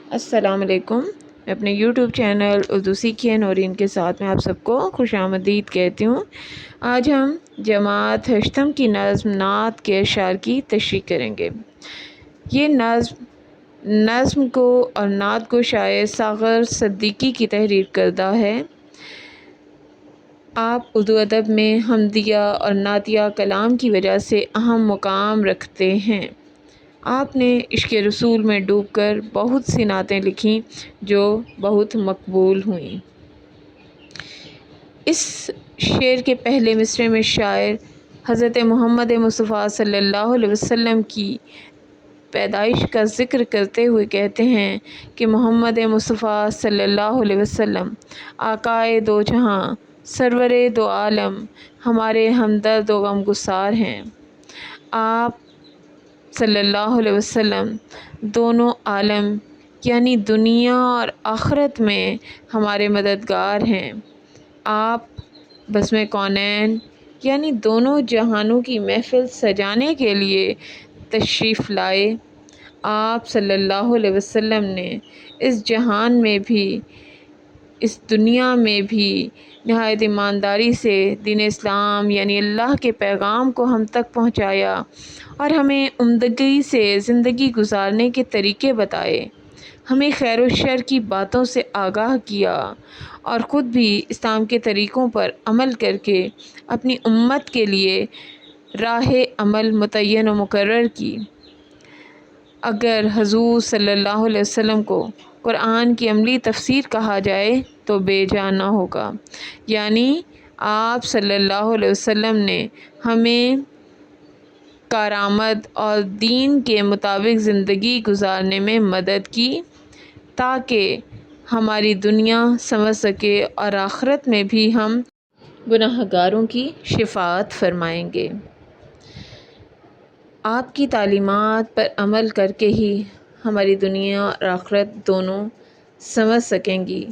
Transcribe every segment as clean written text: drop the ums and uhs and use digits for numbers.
السلام علیکم۔ میں اپنے یوٹیوب چینل اردو سیکھیے نورین کے ساتھ میں آپ سب کو خوش آمدید کہتی ہوں۔ آج ہم جماعت ہشتم کی نظم نعت کے اشعار کی تشریح کریں گے۔ یہ نظم کو اور نعت کو شاعر ساغر صدیقی کی تحریر کردہ ہے۔ آپ اردو ادب میں حمدیہ اور نعتیہ کلام کی وجہ سے اہم مقام رکھتے ہیں۔ آپ نے عشق رسول میں ڈوب کر بہت سی نعتیں لکھیں جو بہت مقبول ہوئیں۔ اس شعر کے پہلے مصرعے میں شاعر حضرت محمد مصطفیٰ صلی اللہ علیہ وسلم کی پیدائش کا ذکر کرتے ہوئے کہتے ہیں کہ محمد مصطفیٰ صلی اللہ علیہ وسلم آقائے دو جہاں سرور دو عالم ہمارے ہمدرد و غمگسار ہیں۔ آپ صلی اللہ علیہ وسلم دونوں عالم یعنی دنیا اور آخرت میں ہمارے مددگار ہیں۔ آپ بزم کونین یعنی دونوں جہانوں کی محفل سجانے کے لیے تشریف لائے۔ آپ صلی اللہ علیہ وسلم نے اس جہان میں بھی اس دنیا میں بھی نہایت ایمانداری سے دین اسلام یعنی اللہ کے پیغام کو ہم تک پہنچایا اور ہمیں عمدگی سے زندگی گزارنے کے طریقے بتائے، ہمیں خیر و شر کی باتوں سے آگاہ کیا اور خود بھی اسلام کے طریقوں پر عمل کر کے اپنی امت کے لیے راہ عمل متعین و مقرر کی۔ اگر حضور صلی اللہ علیہ وسلم کو قرآن کی عملی تفسیر کہا جائے تو بے جا نہ ہوگا، یعنی آپ صلی اللہ علیہ وسلم نے ہمیں کارآمد اور دین کے مطابق زندگی گزارنے میں مدد کی تاکہ ہماری دنیا سمجھ سکے اور آخرت میں بھی ہم گناہ گاروں کی شفاعت فرمائیں گے۔ آپ کی تعلیمات پر عمل کر کے ہی ہماری دنیا اور آخرت دونوں سمجھ سکیں گی،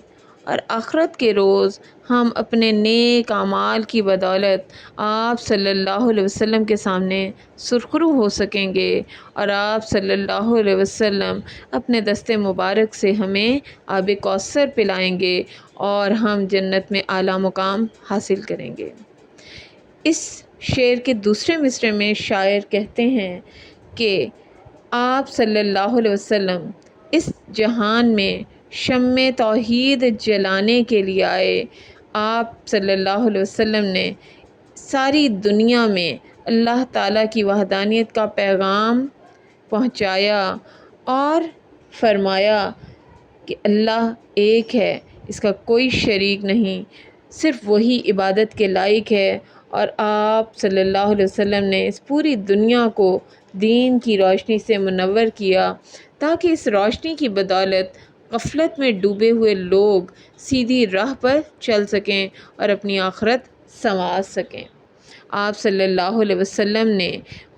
اور آخرت کے روز ہم اپنے نیک اعمال کی بدولت آپ صلی اللہ علیہ وسلم کے سامنے سرخرو ہو سکیں گے، اور آپ صلی اللہ علیہ وسلم اپنے دست مبارک سے ہمیں آب کوثر پلائیں گے اور ہم جنت میں اعلیٰ مقام حاصل کریں گے۔ اس شعر کے دوسرے مصرعے میں شاعر کہتے ہیں کہ آپ صلی اللہ علیہ وسلم اس جہان میں شمع توحید جلانے کے لیے آئے۔ آپ صلی اللہ علیہ وسلم نے ساری دنیا میں اللہ تعالیٰ کی وحدانیت کا پیغام پہنچایا اور فرمایا کہ اللہ ایک ہے، اس کا کوئی شریک نہیں، صرف وہی عبادت کے لائق ہے، اور آپ صلی اللہ علیہ وسلم نے اس پوری دنیا کو دین کی روشنی سے منور کیا تاکہ اس روشنی کی بدولت غفلت میں ڈوبے ہوئے لوگ سیدھی راہ پر چل سکیں اور اپنی آخرت سنوار سکیں۔ آپ صلی اللہ علیہ وسلم نے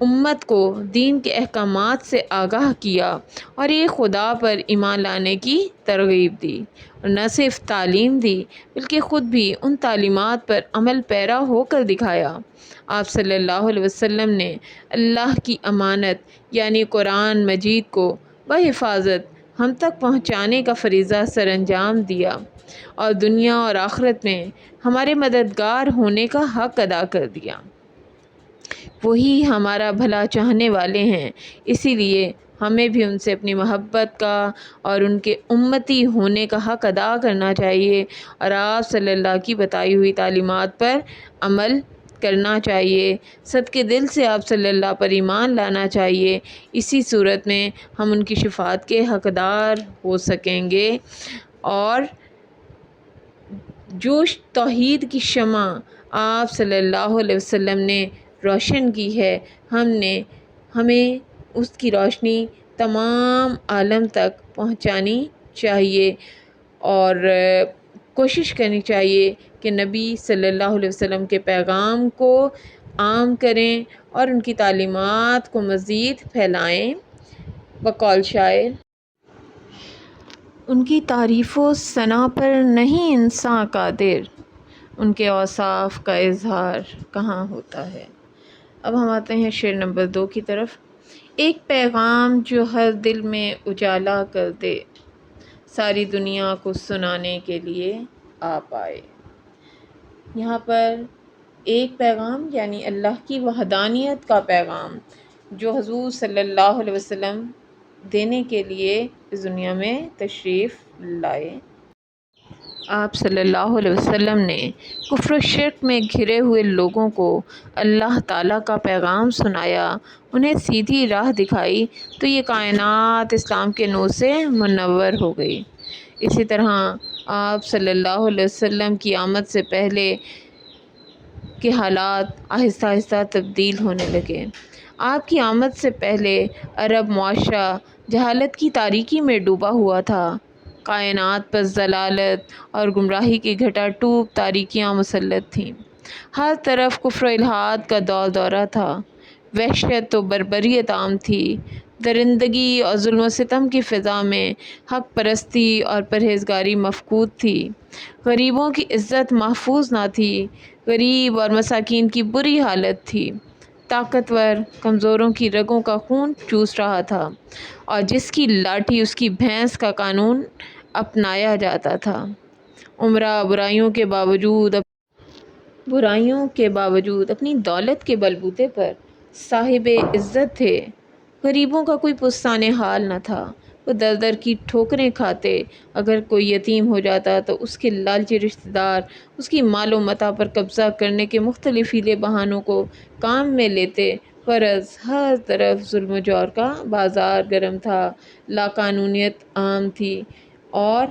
امت کو دین کے احکامات سے آگاہ کیا اور یہ خدا پر ایمان لانے کی ترغیب دی، اور نہ صرف تعلیم دی بلکہ خود بھی ان تعلیمات پر عمل پیرا ہو کر دکھایا۔ آپ صلی اللہ علیہ وسلم نے اللہ کی امانت یعنی قرآن مجید کو بحفاظت ہم تک پہنچانے کا فریضہ سر انجام دیا اور دنیا اور آخرت میں ہمارے مددگار ہونے کا حق ادا کر دیا۔ وہی ہمارا بھلا چاہنے والے ہیں، اسی لیے ہمیں بھی ان سے اپنی محبت کا اور ان کے امتی ہونے کا حق ادا کرنا چاہیے، اور آپ صلی اللہ کی بتائی ہوئی تعلیمات پر عمل کرنا چاہیے، صدقے دل سے آپ صلی اللہ پر ایمان لانا چاہیے۔ اسی صورت میں ہم ان کی شفاعت کے حقدار ہو سکیں گے، اور جو توحید کی شمع آپ صلی اللہ علیہ وسلم نے روشن کی ہے، ہمیں اس کی روشنی تمام عالم تک پہنچانی چاہیے، اور کوشش کرنی چاہیے کہ نبی صلی اللہ علیہ وسلم کے پیغام کو عام کریں اور ان کی تعلیمات کو مزید پھیلائیں۔ بقول شاعر: ان کی تعریف و ثنا پر نہیں انسان قادر، ان کے اوصاف کا اظہار کہاں ہوتا ہے۔ اب ہم آتے ہیں شعر نمبر 2 کی طرف۔ ایک پیغام جو ہر دل میں اجالا کر دے، ساری دنیا کو سنانے کے لیے آپ آئے۔ یہاں پر ایک پیغام یعنی اللہ کی وحدانیت کا پیغام جو حضور صلی اللہ علیہ وسلم دینے کے لیے اس دنیا میں تشریف لائے۔ آپ صلی اللہ علیہ وسلم نے کفر و شرک میں گھرے ہوئے لوگوں کو اللہ تعالیٰ کا پیغام سنایا، انہیں سیدھی راہ دکھائی، تو یہ کائنات اسلام کے نور سے منور ہو گئی۔ اسی طرح آپ صلی اللہ علیہ وسلم کی آمد سے پہلے کے حالات آہستہ آہستہ تبدیل ہونے لگے۔ آپ کی آمد سے پہلے عرب معاشرہ جہالت کی تاریکی میں ڈوبا ہوا تھا، کائنات پر ضلالت اور گمراہی کی گھٹا ٹوپ تاریکیاں مسلط تھیں، ہر طرف کفر و الحاد کا دور دورہ تھا، وحشت و بربریت عام تھی، درندگی اور ظلم و ستم کی فضا میں حق پرستی اور پرہیزگاری مفقود تھی، غریبوں کی عزت محفوظ نہ تھی، غریب اور مساکین کی بری حالت تھی، طاقتور کمزوروں کی رگوں کا خون چوس رہا تھا، اور جس کی لاٹھی اس کی بھینس کا قانون اپنایا جاتا تھا۔ امراء برائیوں کے باوجود اپنی دولت کے بلبوتے پر صاحب عزت تھے، غریبوں کا کوئی پستان حال نہ تھا، وہ در در کی ٹھوکریں کھاتے، اگر کوئی یتیم ہو جاتا تو اس کے لالچی رشتہ دار اس کی مال و متاع پر قبضہ کرنے کے مختلف ہیلے بہانوں کو کام میں لیتے، غرض ہر طرف ظلم و جور کا بازار گرم تھا، لاقانونیت عام تھی اور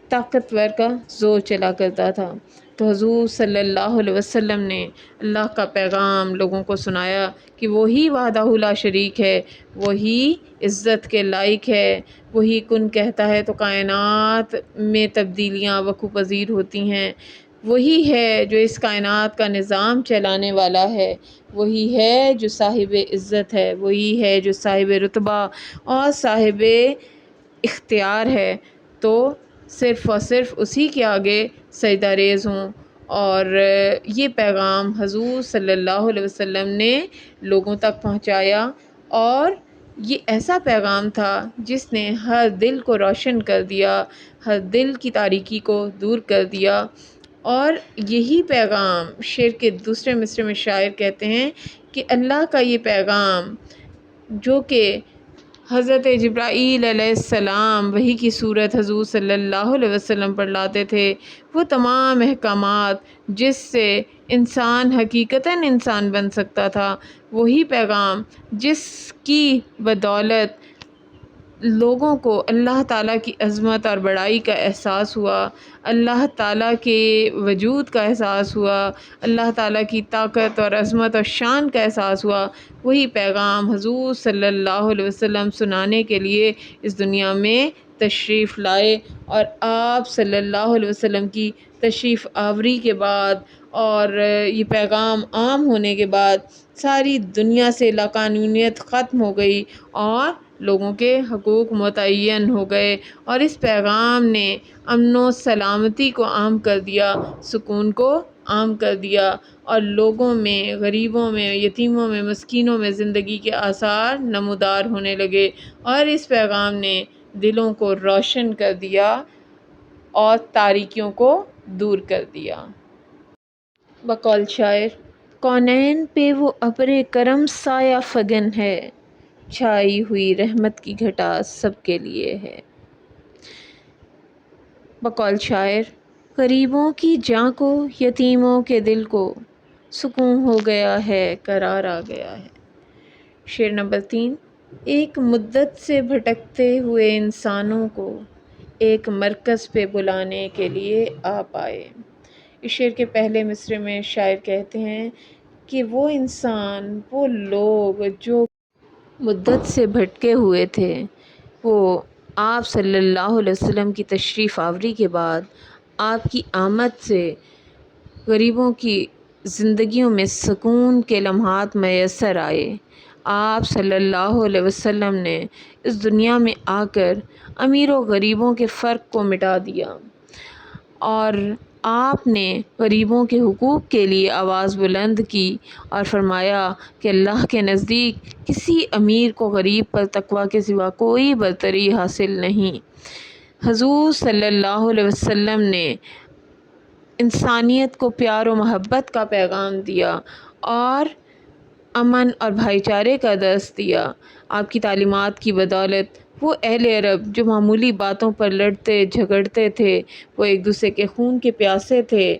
طاقتور کا زور چلا کرتا تھا۔ تو حضور صلی اللہ علیہ وسلم نے اللہ کا پیغام لوگوں کو سنایا کہ وہی وحدہ لا شریک ہے، وہی عزت کے لائق ہے، وہی کن کہتا ہے تو کائنات میں تبدیلیاں وقوع پذیر ہوتی ہیں، وہی ہے جو اس کائنات کا نظام چلانے والا ہے، وہی ہے جو صاحب عزت ہے، وہی ہے جو صاحب رتبہ اور صاحب اختیار ہے، تو صرف اور صرف اسی کے آگے سجدہ ریز ہوں۔ اور یہ پیغام حضور صلی اللہ علیہ وسلم نے لوگوں تک پہنچایا، اور یہ ایسا پیغام تھا جس نے ہر دل کو روشن کر دیا، ہر دل کی تاریکی کو دور کر دیا۔ اور یہی پیغام شعر کے دوسرے مصرعے میں شاعر کہتے ہیں کہ اللہ کا یہ پیغام جو کہ حضرت جبرائیل علیہ السلام وحی کی صورت حضور صلی اللہ علیہ وسلم پر لاتے تھے، وہ تمام احکامات جس سے انسان حقیقتاً انسان بن سکتا تھا، وہی پیغام جس کی بدولت لوگوں کو اللہ تعالیٰ کی عظمت اور بڑائی کا احساس ہوا، اللہ تعالیٰ کے وجود کا احساس ہوا، اللہ تعالیٰ کی طاقت اور عظمت اور شان کا احساس ہوا، وہی پیغام حضور صلی اللہ علیہ وسلم سنانے کے لیے اس دنیا میں تشریف لائے۔ اور آپ صلی اللہ علیہ وسلم کی تشریف آوری کے بعد اور یہ پیغام عام ہونے کے بعد ساری دنیا سے لاقانونیت ختم ہو گئی اور لوگوں کے حقوق متعین ہو گئے، اور اس پیغام نے امن و سلامتی کو عام کر دیا، سکون کو عام کر دیا، اور لوگوں میں، غریبوں میں، یتیموں میں، مسکینوں میں زندگی کے آثار نمودار ہونے لگے، اور اس پیغام نے دلوں کو روشن کر دیا اور تاریکیوں کو دور کر دیا۔ بقول شاعر: کونین پہ وہ ابر کرم سایہ فگن ہے، چھائی ہوئی رحمت کی گھٹا سب کے لیے ہے۔ بقول شاعر: غریبوں کی جاں کو، یتیموں کے دل کو، سکون ہو گیا ہے، قرار آ گیا ہے۔ شعر نمبر 3: ایک مدت سے بھٹکتے ہوئے انسانوں کو ایک مرکز پہ بلانے کے لیے آپ آئے۔ اس شعر کے پہلے مصرعے میں شاعر کہتے ہیں کہ وہ انسان، وہ لوگ جو مدت سے بھٹکے ہوئے تھے، وہ آپ صلی اللہ علیہ وسلم کی تشریف آوری کے بعد آپ کی آمد سے غریبوں کی زندگیوں میں سکون کے لمحات میسر آئے۔ آپ صلی اللہ علیہ وسلم نے اس دنیا میں آ کر امیر و غریبوں کے فرق کو مٹا دیا، اور آپ نے غریبوں کے حقوق کے لیے آواز بلند کی اور فرمایا کہ اللہ کے نزدیک کسی امیر کو غریب پر تقویٰ کے سوا کوئی برتری حاصل نہیں۔ حضور صلی اللہ علیہ وسلم نے انسانیت کو پیار و محبت کا پیغام دیا اور امن اور بھائی چارے کا درس دیا۔ آپ کی تعلیمات کی بدولت وہ اہل عرب جو معمولی باتوں پر لڑتے جھگڑتے تھے، وہ ایک دوسرے کے خون کے پیاسے تھے،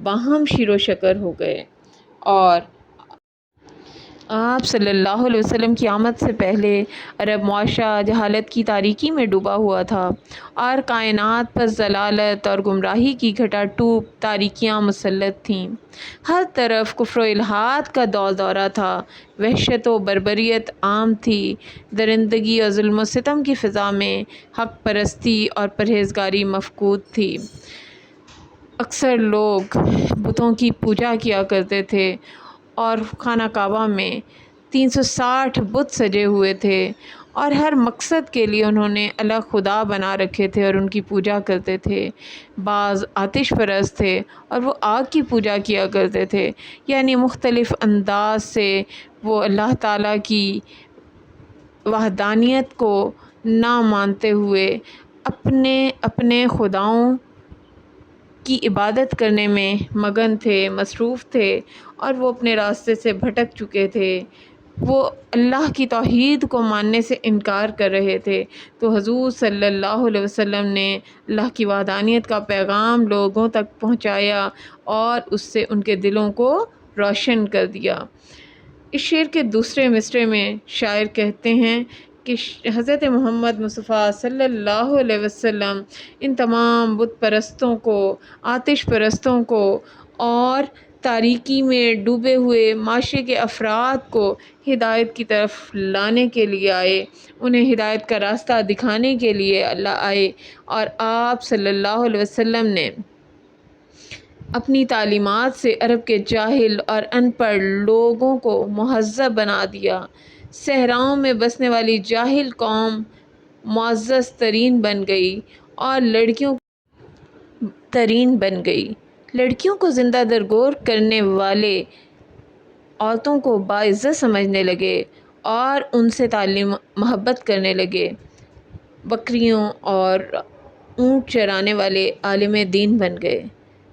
باہم شیر و شکر ہو گئے۔ اور آپ صلی اللہ علیہ وسلم کی آمد سے پہلے عرب معاشرہ جہالت کی تاریکی میں ڈوبا ہوا تھا اور کائنات پر ضلالت اور گمراہی کی گھٹا ٹوپ تاریکیاں مسلط تھیں۔ ہر طرف کفر و الحاد کا دور دورہ تھا، وحشت و بربریت عام تھی، درندگی اور ظلم و ستم کی فضا میں حق پرستی اور پرہیزگاری مفقود تھی۔ اکثر لوگ بتوں کی پوجا کیا کرتے تھے اور خانہ کعبہ میں 360 بت سجے ہوئے تھے اور ہر مقصد کے لیے انہوں نے الگ خدا بنا رکھے تھے اور ان کی پوجا کرتے تھے۔ بعض آتش پرست تھے اور وہ آگ کی پوجا کیا کرتے تھے، یعنی مختلف انداز سے وہ اللہ تعالیٰ کی وحدانیت کو نہ مانتے ہوئے اپنے اپنے خداؤں کی عبادت کرنے میں مگن تھے، مصروف تھے اور وہ اپنے راستے سے بھٹک چکے تھے، وہ اللہ کی توحید کو ماننے سے انکار کر رہے تھے۔ تو حضور صلی اللہ علیہ وسلم نے اللہ کی وحدانیت کا پیغام لوگوں تک پہنچایا اور اس سے ان کے دلوں کو روشن کر دیا۔ اس شعر کے دوسرے مصرعے میں شاعر کہتے ہیں کہ حضرت محمد مصطفیٰ صلی اللہ علیہ وسلم ان تمام بت پرستوں کو، آتش پرستوں کو اور تاریکی میں ڈوبے ہوئے معاشرے کے افراد کو ہدایت کی طرف لانے کے لیے آئے، انہیں ہدایت کا راستہ دکھانے کے لیے اللہ آئے، اور آپ صلی اللہ علیہ وسلم نے اپنی تعلیمات سے عرب کے جاہل اور ان پڑھ لوگوں کو مہذب بنا دیا۔ صحراؤں میں بسنے والی جاہل قوم معزز ترین بن گئی اور لڑکیوں کو زندہ درگور کرنے والے عورتوں کو باعزت سمجھنے لگے اور ان سے تعلیم محبت کرنے لگے۔ بکریوں اور اونٹ چرانے والے عالم دین بن گئے۔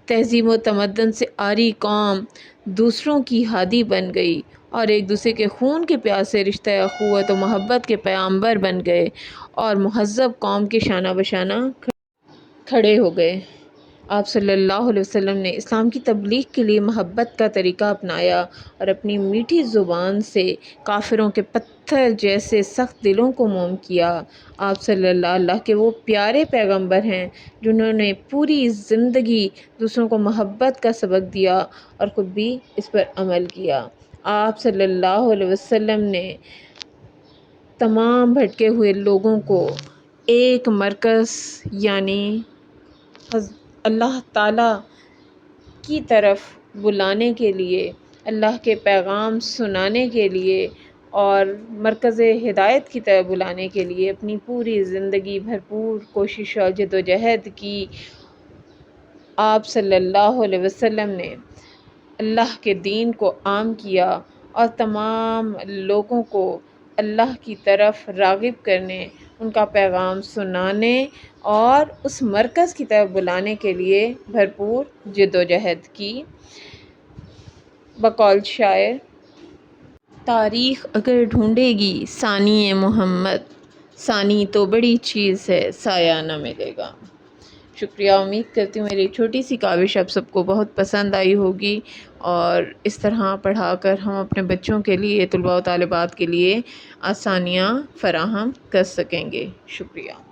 تہذیب و تمدن سے عاری قوم دوسروں کی ہادی بن گئی اور ایک دوسرے کے خون کے پیاسے رشتہ اخوت و محبت کے پیغامبر بن گئے اور مہذب قوم کے شانہ بشانہ کھڑے ہو گئے۔ آپ صلی اللہ علیہ وسلم نے اسلام کی تبلیغ کے لیے محبت کا طریقہ اپنایا اور اپنی میٹھی زبان سے کافروں کے پتھر جیسے سخت دلوں کو موم کیا۔ آپ صلی اللہ کے وہ پیارے پیغمبر ہیں جنہوں نے پوری زندگی دوسروں کو محبت کا سبق دیا اور خود بھی اس پر عمل کیا۔ آپ صلی اللہ علیہ وسلم نے تمام بھٹکے ہوئے لوگوں کو ایک مرکز یعنی اللہ تعالیٰ کی طرف بلانے کے لیے، اللہ کے پیغام سنانے کے لیے اور مرکز ہدایت کی طرف بلانے کے لیے اپنی پوری زندگی بھرپور کوشش اور جد و جہد کی۔ آپ صلی اللہ علیہ وسلم نے اللہ کے دین کو عام کیا اور تمام لوگوں کو اللہ کی طرف راغب کرنے، ان کا پیغام سنانے اور اس مرکز کی طرف بلانے کے لیے بھرپور جد و جہد کی۔ بقول شاعر: تاریخ اگر ڈھونڈے گی ثانی محمد، ثانی تو بڑی چیز ہے سایہ نہ ملے گا۔ شکریہ، امید کرتی ہوں میری چھوٹی سی کاوش آپ سب کو بہت پسند آئی ہوگی اور اس طرح پڑھا کر ہم اپنے بچوں کے لیے، طلباء و طالبات کے لیے آسانیاں فراہم کر سکیں گے۔ شکریہ۔